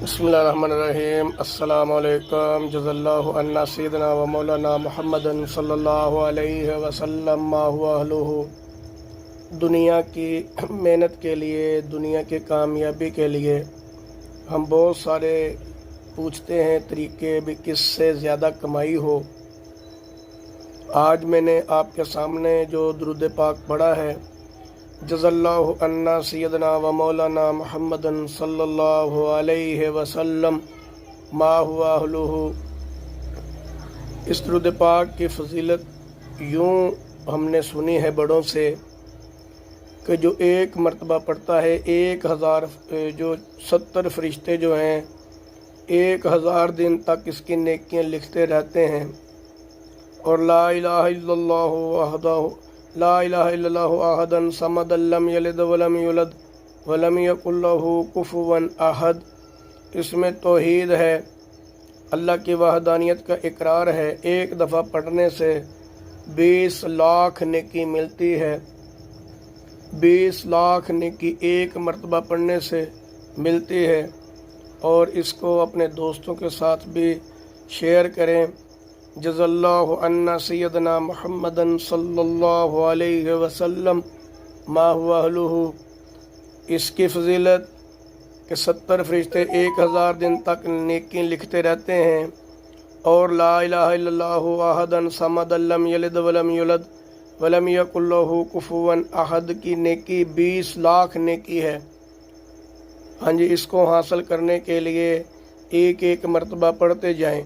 بسم اللہ الرحمن الرحیم۔ السلام علیکم۔ جزا اللہ عنا سیدنا و مولانا محمد صلی اللہ علیہ وسلم ما هو اہلہ۔ دنیا کی محنت کے لیے، دنیا کی کامیابی کے لیے ہم بہت سارے پوچھتے ہیں طریقے بھی کس سے زیادہ کمائی ہو۔ آج میں نے آپ کے سامنے جو درود پاک پڑھا ہے، جزا اللہ عنا سیدنا و مولانا محمد صلی اللہ علیہ وسلم ما هو اہلہ، اس درود پاک کی فضیلت یوں ہم نے سنی ہے بڑوں سے کہ جو ایک مرتبہ پڑھتا ہے 1000 جو 70 فرشتے جو ہیں 1000 دن تک اس کی نیکیاں لکھتے رہتے ہیں۔ اور لا الہ الا اللہ وحدہ لا الہ الا اللہ احد صمد لم یلد ولم یولد ولم یکن لہ کفوا احد، اس میں توحید ہے، اللہ کی وحدانیت کا اقرار ہے۔ ایک دفعہ پڑھنے سے 20 لاکھ نیکی ملتی ہے، 20 لاکھ نیکی ایک مرتبہ پڑھنے سے ملتی ہے۔ اور اس کو اپنے دوستوں کے ساتھ بھی شیئر کریں۔ جزا اللہ عنا سیدنا محمد صلی اللہ علیہ وسلم ما هو اہلہ، اس کی فضیلت کہ 70 فرشتے 1000 دن تک نیکی لکھتے رہتے ہیں۔ اور لا الہ الا اللہ احد صمد لم یلد ولم یولد ولم یکن لہ کفوا احد کی نیکی 20 لاکھ نیکی ہے۔ ہاں جی، اس کو حاصل کرنے کے لیے ایک ایک مرتبہ پڑھتے جائیں۔